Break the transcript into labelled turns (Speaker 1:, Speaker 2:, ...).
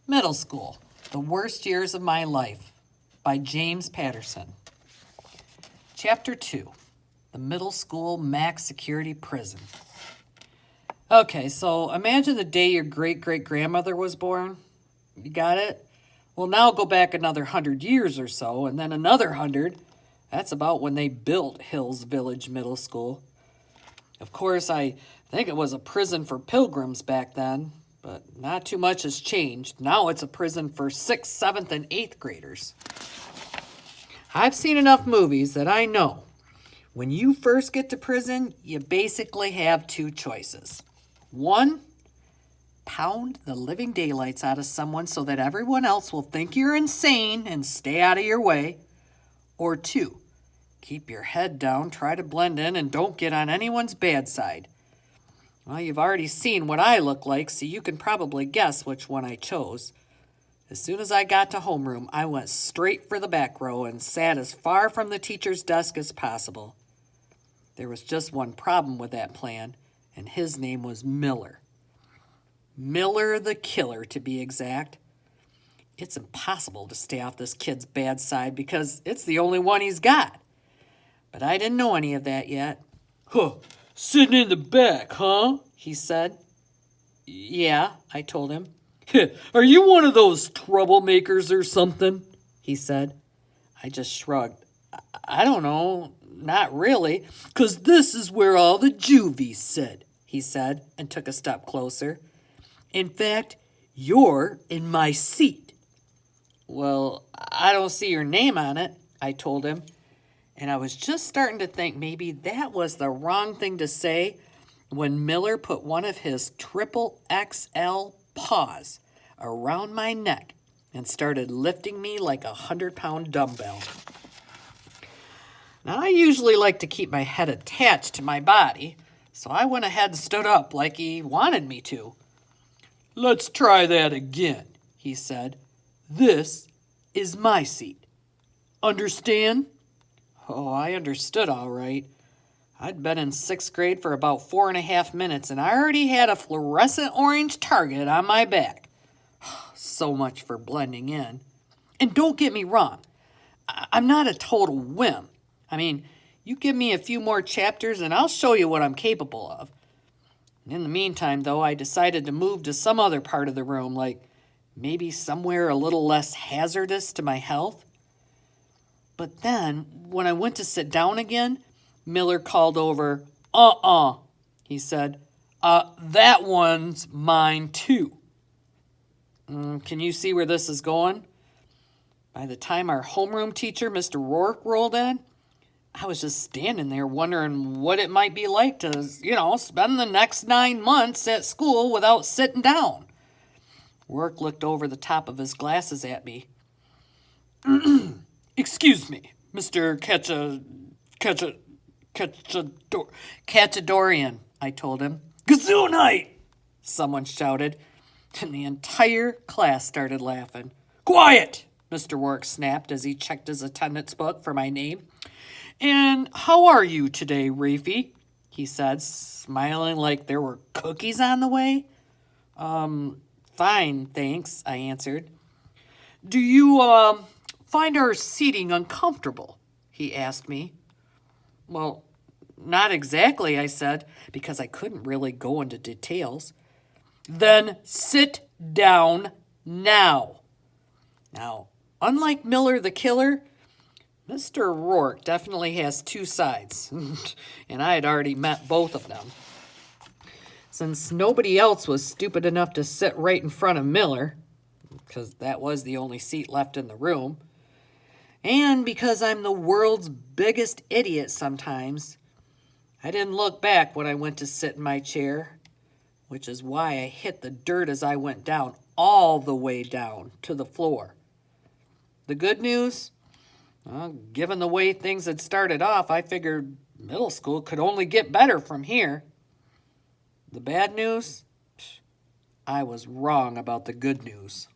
Speaker 1: Middle School, The Worst Years of My Life by James Patterson. Chapter 2, The Middle School Max Security Prison. Okay, so imagine the day your great-great-grandmother was born. You got it? Well, now go back another 100 years or so, and then another 100. That's about when they built Hills Village Middle School. Of course, I think it was a prison for pilgrims back then, but not too much has changed. Now it's a prison for 6th, 7th, and 8th graders. I've seen enough movies that I know when you first get to prison, you basically have two choices. One, pound the living daylights out of someone so that everyone else will think you're insane and stay out of your way. Or two, keep your head down, try to blend in, and don't get on anyone's bad side. Well, you've already seen what I look like, so you can probably guess which one I chose. As soon as I got to homeroom, I went straight for the back row and sat as far from the teacher's desk as possible. There was just one problem with that plan, and his name was Miller. Miller the Killer, to be exact. It's impossible to stay off this kid's bad side because it's the only one he's got. But I didn't know any of that yet.
Speaker 2: Huh, sitting in the back, huh?
Speaker 1: He said. Yeah, I told him.
Speaker 2: Are you one of those troublemakers or something?
Speaker 1: He said. I just shrugged. I don't know, not really.
Speaker 2: 'Cause this is where all the juvies sit,
Speaker 1: he said, and took a step closer.
Speaker 2: In fact, you're in my seat.
Speaker 1: Well, I don't see your name on it, I told him. And I was just starting to think maybe that was the wrong thing to say when Miller put one of his triple XL paws around my neck and started lifting me like a 100-pound dumbbell. Now, I usually like to keep my head attached to my body, so I went ahead and stood up like he wanted me to.
Speaker 2: Let's try that again, he said. This is my seat. Understand?
Speaker 1: Oh, I understood all right. I'd been in 6th grade for about 4.5 minutes, and I already had a fluorescent orange target on my back. So much for blending in. And don't get me wrong, I'm not a total wimp. I mean, you give me a few more chapters and I'll show you what I'm capable of. In the meantime, though, I decided to move to some other part of the room, like maybe somewhere a little less hazardous to my health. But then, when I went to sit down again, Miller called over, he said,
Speaker 2: that one's mine too.
Speaker 1: Can you see where this is going? By the time our homeroom teacher, Mr. Rourke, rolled in, I was just standing there wondering what it might be like to, spend the next 9 months at school without sitting down. Rourke looked over the top of his glasses at me.
Speaker 2: Excuse me, Mr.
Speaker 1: Cachadorian, I told him.
Speaker 2: Gazoonite!
Speaker 1: Someone shouted, and the entire class started laughing.
Speaker 2: Quiet!
Speaker 1: Mr. Rourke snapped as he checked his attendance book for my name.
Speaker 2: And how are you today, Rafie?
Speaker 1: He said, smiling like there were cookies on the way. Fine, thanks, I answered.
Speaker 2: Do you, find our seating uncomfortable? He asked me.
Speaker 1: Well, not exactly, I said, because I couldn't really go into details.
Speaker 2: Then sit down now.
Speaker 1: Now, unlike Miller the Killer, Mr. Rourke definitely has two sides, and I had already met both of them. Since nobody else was stupid enough to sit right in front of Miller, because that was the only seat left in the room, and because I'm the world's biggest idiot sometimes, I didn't look back when I went to sit in my chair, which is why I hit the dirt as I went down, all the way down to the floor. The good news? Well, given the way things had started off, I figured middle school could only get better from here. The bad news? I was wrong about the good news.